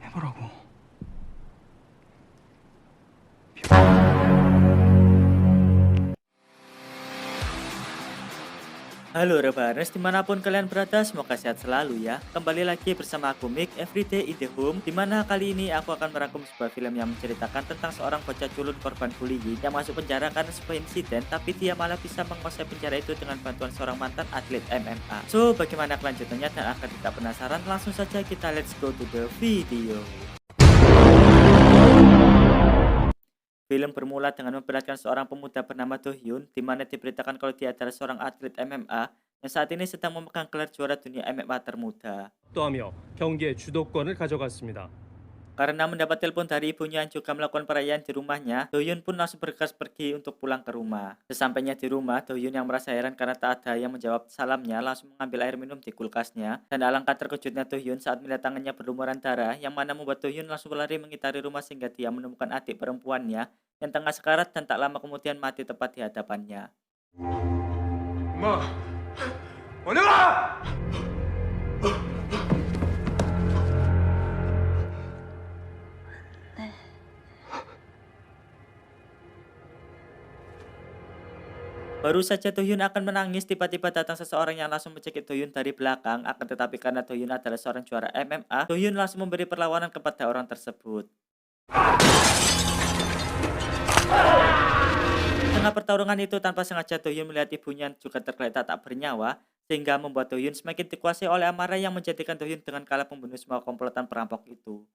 해보라고. Halo Rebarers, dimanapun kalian berada, semoga sehat selalu ya. Kembali lagi bersama aku Mik, Everyday in the Home, dimana kali ini aku akan merangkum sebuah film yang menceritakan tentang seorang bocah culun korban bullying yang masuk penjara karena sebuah insiden, tapi dia malah bisa menguasai penjara itu dengan bantuan seorang mantan atlet MMA. So, bagaimana kelanjutannya dan agar tidak penasaran, langsung saja kita let's go to the video. Film bermula dengan memperlihatkan seorang pemuda bernama Do Hyun, di mana diberitakan kalau dia adalah seorang atlet MMA yang saat ini sedang memegang gelar juara dunia MMA termuda. 또하며 경기의 주도권을 가져갔습니다. Karena mendapat telepon dari ibunya yang juga melakukan perayaan di rumahnya, Do Hyun pun langsung bergegas pergi untuk pulang ke rumah. Sesampainya di rumah, Do Hyun yang merasa heran karena tak ada yang menjawab salamnya langsung mengambil air minum di kulkasnya. Dan alangkah terkejutnya Do Hyun saat melihat tangannya berlumuran darah, yang mana membuat Do Hyun langsung berlari mengitari rumah sehingga dia menemukan adik perempuannya yang tengah sekarat dan tak lama kemudian mati tepat di hadapannya. 엄마, 원영아! Baru saja Do Hyun akan menangis, tiba-tiba datang seseorang yang langsung mencekik Do Hyun dari belakang. Akan tetapi karena Do Hyun adalah seorang juara MMA, Do Hyun langsung memberi perlawanan kepada orang tersebut. Di tengah pertarungan itu, tanpa sengaja Do Hyun melihat ibunya juga tergeletak tak bernyawa, sehingga membuat Do Hyun semakin dikuasai oleh amarah yang menjadikan Do Hyun dengan kalah membunuh semua komplotan perampok itu.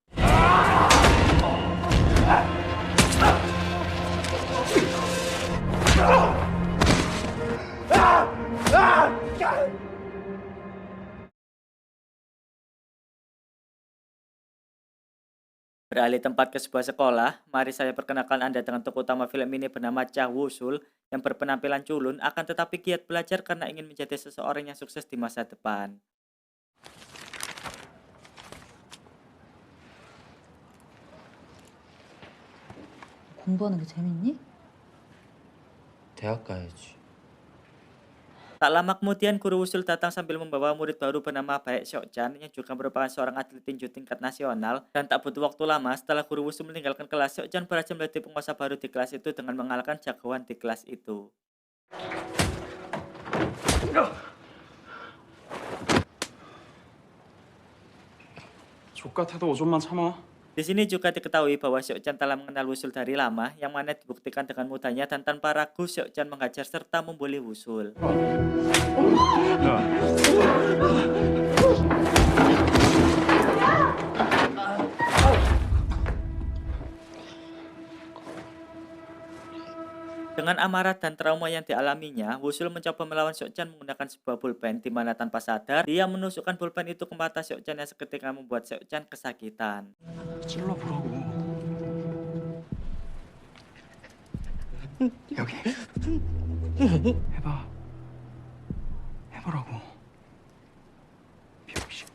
Beralih tempat ke sebuah sekolah, mari saya perkenalkan Anda dengan tokoh utama film ini bernama Cha Woo-sul yang berpenampilan culun akan tetapi giat belajar karena ingin menjadi seseorang yang sukses di masa depan. 공부하는 게 재밌니? 대학 가야지. Tak lama kemudian guru usul datang sambil membawa murid baru bernama Baek Seok-chan yang juga merupakan seorang atlet tinju tingkat nasional, dan tak butuh waktu lama setelah guru usul meninggalkan kelas, Seok-chan berhasil menjadi penguasa baru di kelas itu dengan mengalahkan jagoan di kelas itu. 족같아도 5점만 참아. Di sini juga diketahui bahwa Seok-chan telah mengenal Wusul dari lama, yang mana dibuktikan dengan mudahnya dan tanpa ragu Seok-chan menghajar serta membuli Wusul. Dengan amarah dan trauma yang dialaminya, Wusul mencoba melawan Seok-chan menggunakan sebuah pulpen, di mana tanpa sadar dia menusukkan pulpen itu ke mata Seok-chan yang seketika membuat Seok-chan kesakitan. 찔러보라고. 여기. 해봐. 해보라고. 병신.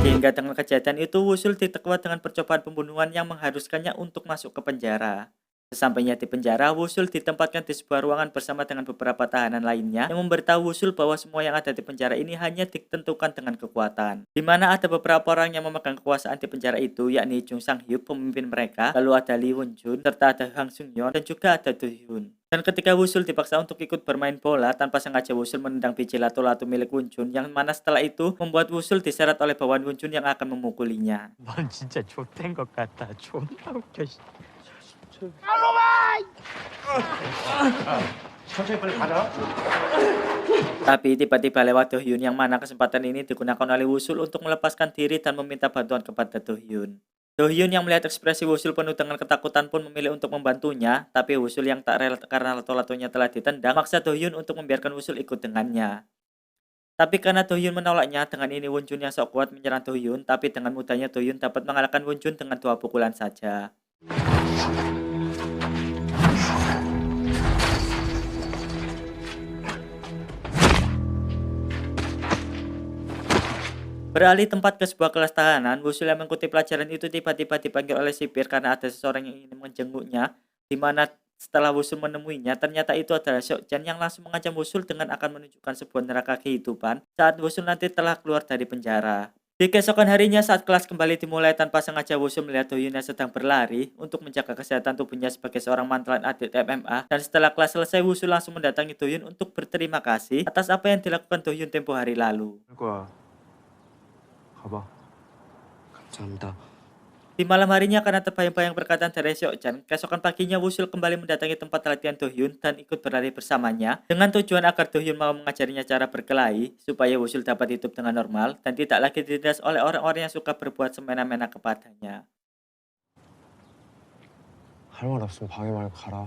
Sehingga dengan kejadian itu Wusul didakwa dengan percobaan pembunuhan yang mengharuskannya untuk masuk ke penjara. Sesampainya di penjara, Wusul ditempatkan di sebuah ruangan bersama dengan beberapa tahanan lainnya yang memberitahu Wusul bahwa semua yang ada di penjara ini hanya ditentukan dengan kekuatan. Di mana ada beberapa orang yang memegang kekuasaan di penjara itu, yakni Jung Sang-hyuk, pemimpin mereka, lalu ada Lee Won-jun, serta ada Hang Sung-yeon, dan juga ada Do Hyun. Dan ketika Wusul dipaksa untuk ikut bermain bola, tanpa sengaja Wusul menendang biji lato-lato milik Won-jun, yang mana setelah itu membuat Wusul diseret oleh bawahan Won-jun yang akan memukulinya. 넌 진짜 좆된 것 같다. 존나 웃겨. 천천히 빨리 가자. Tapi tiba-tiba lewat Do Hyun, yang mana kesempatan ini digunakan oleh Wusul untuk melepaskan diri dan meminta bantuan kepada Do Hyun. Do Hyun yang melihat ekspresi Wusul penuh dengan ketakutan pun memilih untuk membantunya, tapi Wusul yang tak rela karena lato-latonya telah ditendang, maksa Do Hyun untuk membiarkan Wusul ikut dengannya. Tapi karena Do Hyun menolaknya, dengan ini Won-jun yang sok kuat menyerang Do Hyun, tapi dengan mudahnya Do Hyun dapat mengalahkan Won-jun dengan 2 pukulan saja. Beralih tempat ke sebuah kelas tahanan, Wusul yang mengikuti pelajaran itu tiba-tiba dipanggil oleh sipir karena ada seseorang yang ingin menjenguknya, di mana setelah Wusul menemuinya, ternyata itu adalah Seokjan yang langsung mengancam Wusul dengan akan menunjukkan sebuah neraka kehidupan saat Wusul nanti telah keluar dari penjara. Di keesokan harinya saat kelas kembali dimulai, tanpa sengaja Wusul melihat Dohyun yang sedang berlari untuk menjaga kesehatan tubuhnya sebagai seorang mantan atlet MMA, dan setelah kelas selesai Wusul langsung mendatangi Dohyun untuk berterima kasih atas apa yang dilakukan Dohyun tempo hari lalu. 할 거야. 가봐. 감사합니다. Di malam harinya karena terbayang-bayang perkataan dari Seokjan, keesokan paginya Wusul kembali mendatangi tempat latihan Dohyun dan ikut berlari bersamanya dengan tujuan agar Dohyun mau mengajarinya cara berkelahi supaya Wusul dapat hidup dengan normal dan tidak lagi ditindas oleh orang-orang yang suka berbuat semena-mena kepadanya. 할 말 없으면 방해 말고 가라.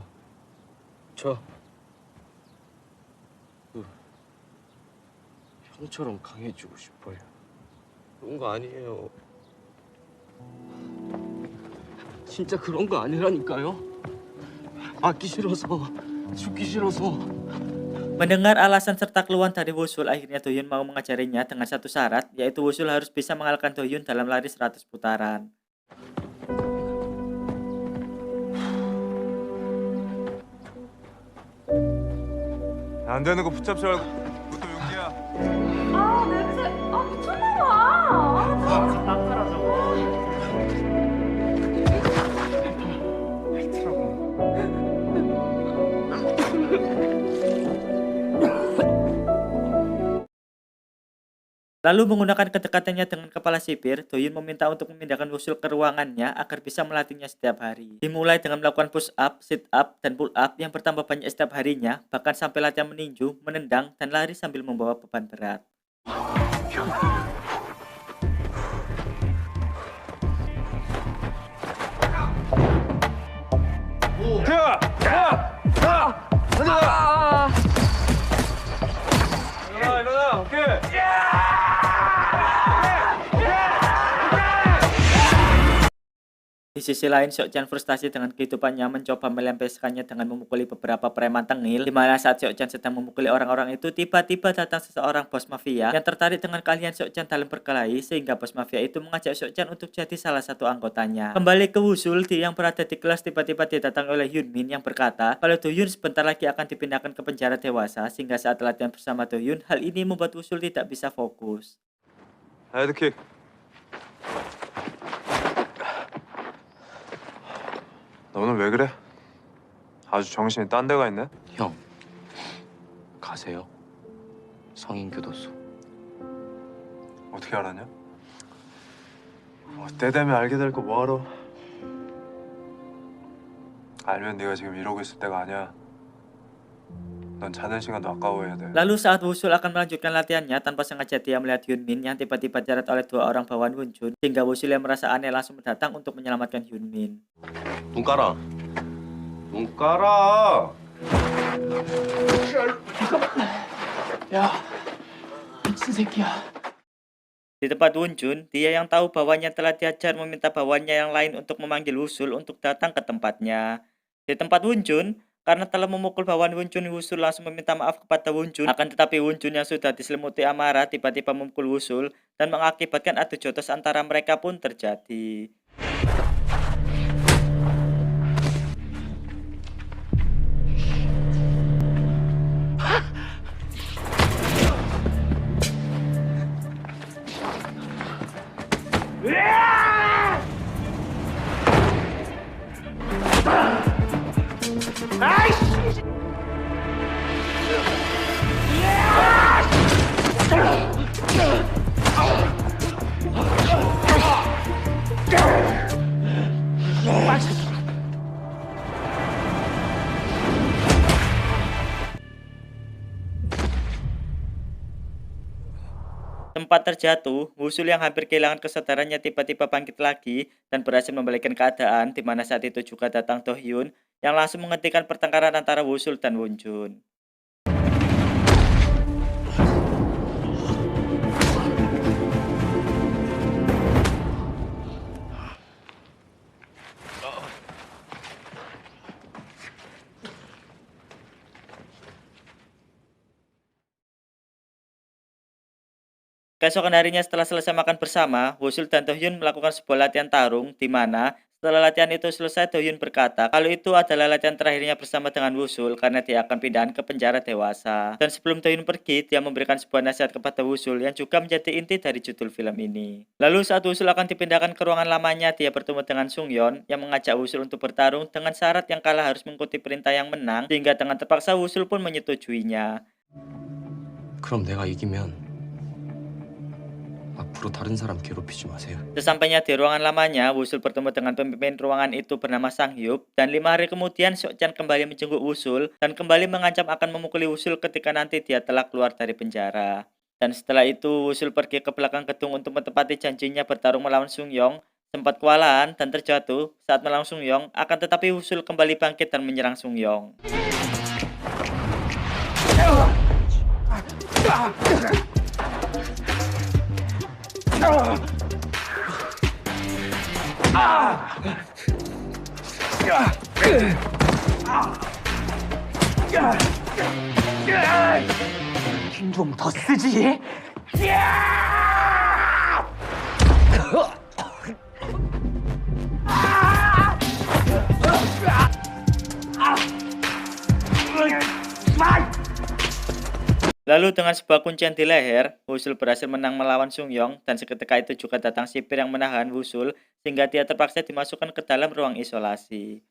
저 형처럼 강해지고 싶어요. 그런 거 아니에요. 진짜 그런 거 아니라니까요. 맞기 싫어서, 죽기 싫어서. Mendengar alasan serta keluhan dari Wusul, akhirnya Dohyun mau mengajarinya dengan satu syarat, yaitu Wusul harus bisa mengalahkan Dohyun dalam lari 100 putaran. 안 되는 거 붙잡지 말고. 그것도 용기야. 아 냄새. 아 미쳤나봐. Lalu menggunakan kedekatannya dengan kepala sipir, Dohyun meminta untuk memindahkan Wusul ke ruangannya agar bisa melatihnya setiap hari. Dimulai dengan melakukan push up, sit up, dan pull up yang bertambah banyak setiap harinya, bahkan sampai latihan meninju, menendang, dan lari sambil membawa beban berat. 일어나. 오케이. Di sisi lain, Seokjan frustasi dengan kehidupannya mencoba melampiaskannya dengan memukuli beberapa preman tengil, di mana saat Seokjan sedang memukuli orang-orang itu, tiba-tiba datang seseorang bos mafia yang tertarik dengan keahlian Seokjan dalam berkelahi, sehingga bos mafia itu mengajak Seokjan untuk jadi salah satu anggotanya. Kembali ke Wusul, yang berada di kelas tiba-tiba didatangi oleh Hyunmin yang berkata kalau Dohyun sebentar lagi akan dipindahkan ke penjara dewasa, sehingga saat latihan bersama Dohyun, hal ini membuat Wusul tidak bisa fokus. 헤드킥. 너는 왜 그래? 아주 정신이 딴 데가 있네. 형, 가세요. 성인교도소. 어떻게 알았냐? 때 되면 알게 될 거 뭐하러? 알면 네가 지금 이러고 있을 때가 아니야. 넌 자는 시간도 아까워해야 돼. Lalu saat Wusul akan melanjutkan latihannya, tanpa sengaja dia melihat Hyunmin yang tiba-tiba diseret oleh dua orang bawahan Wonjun, sehingga Wusul yang merasa aneh langsung datang untuk menyelamatkan Hyunmin. 눈 깔아. 눈 깔아. 야, 미친 새끼야. Di tempat Wonjun, dia yang tahu bahwanya telah diajar meminta bawahannya yang lain untuk memanggil Wusul untuk datang ke tempatnya. Di tempat Wonjun, karena telah memukul bawahan Wonjun, Wusul langsung meminta maaf kepada Wonjun. Akan tetapi Wonjun yang sudah diselimuti amarah tiba-tiba memukul Wusul dan mengakibatkan adu jotos antara mereka pun terjadi. Tempat terjatuh, Wusul yang hampir kehilangan kesadarannya tiba-tiba bangkit lagi dan berhasil membalikkan keadaan, di mana saat itu juga datang Dohyun yang langsung menghentikan pertengkaran antara Wusul dan Wonjun. Keesokan harinya setelah selesai makan bersama, Wusul dan Do-hyun melakukan sebuah latihan tarung di mana setelah latihan itu selesai, Do-hyun berkata kalau itu adalah latihan terakhirnya bersama dengan Wusul karena dia akan pindahan ke penjara dewasa. Dan sebelum Do-hyun pergi, dia memberikan sebuah nasihat kepada Wusul yang juga menjadi inti dari judul film ini. Lalu saat Wusul akan dipindahkan ke ruangan lamanya, dia bertemu dengan Sung-yeon yang mengajak Wusul untuk bertarung dengan syarat yang kalah harus mengikuti perintah yang menang, sehingga dengan terpaksa Wusul pun menyetujuinya. 그럼 내가 이기면 앞으로 다른 사람 괴롭히지 마세요. Sesampainya di ruangan lamanya, Wusul bertemu dengan pemimpin ruangan itu bernama Sang-hyup, dan 5 hari kemudian Seok-chan kembali menjenguk Wusul dan kembali mengancam akan memukuli Wusul ketika nanti dia telah keluar dari penjara. Dan setelah itu Wusul pergi ke belakang gedung untuk menepati janjinya bertarung melawan Sung-yong, sempat kewalahan dan terjatuh saat melawan Sung-yong, akan tetapi Wusul kembali bangkit dan menyerang Sung-yong. 좀 더 쓰지. Lalu dengan sebuah kuncian di leher, Wusul berhasil menang melawan Sung-yong, dan seketika itu juga datang sipir yang menahan Wusul sehingga dia terpaksa dimasukkan ke dalam ruang isolasi.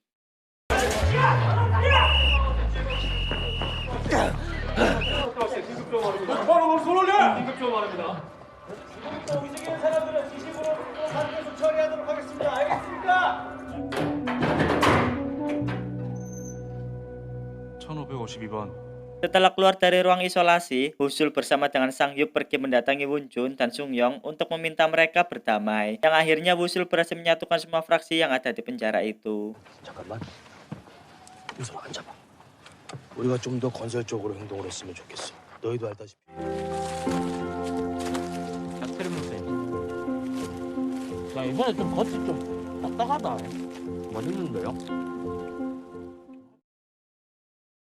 Setelah keluar dari ruang isolasi, Wusul bersama dengan Sang-hyup pergi mendatangi Won-jun dan Sung-yong untuk meminta mereka berdamai. Yang akhirnya Wusul berhasil menyatukan semua fraksi yang ada di penjara itu. 잠깐만. 우선 앉아봐. 우리가 좀 더 건설적으로 행동을 했으면 좋겠어. 너희도 알다시피. 야 이번에 좀 겉이 좀 딱딱하다. 맛있는데요?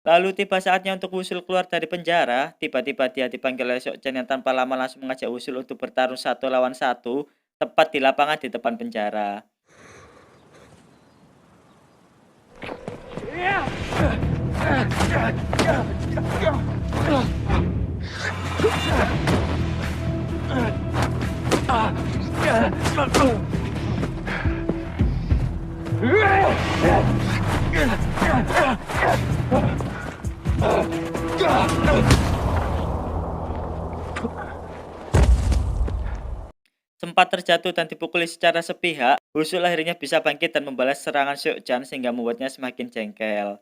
Lalu tiba saatnya untuk Wusul keluar dari penjara. Tiba-tiba dia dipanggil oleh Seok-chan yang tanpa lama langsung mengajak Wusul untuk bertarung 1 lawan 1 tepat di lapangan di depan penjara. Sempat terjatuh dan dipukuli secara sepihak, Wusul akhirnya bisa bangkit dan membalas serangan Seok-chan sehingga membuatnya semakin jengkel.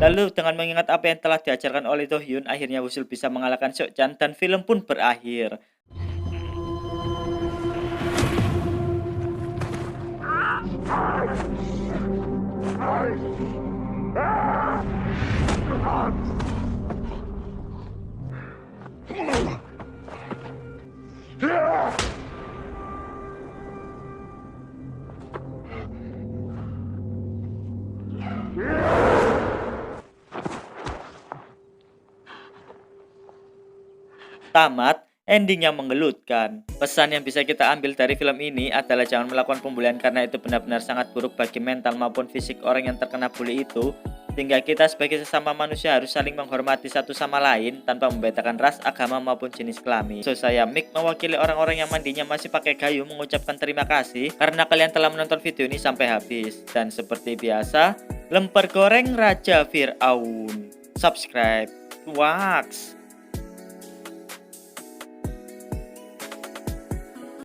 Lalu dengan mengingat apa yang telah diajarkan oleh Do-hyun, akhirnya Wusul bisa mengalahkan Seok-chan dan film pun berakhir. Tamat, ending yang menggelutkan. Pesan yang bisa kita ambil dari film ini adalah jangan melakukan pembulian karena itu benar-benar sangat buruk bagi mental maupun fisik orang yang terkena bully itu. Sehingga kita sebagai sesama manusia harus saling menghormati satu sama lain tanpa membedakan ras, agama maupun jenis kelamin. So saya Mik mewakili orang-orang yang mandinya masih pakai gayung mengucapkan terima kasih karena kalian telah menonton video ini sampai habis. Dan seperti biasa, lempar goreng Raja Fir'aun. Subscribe. Wax.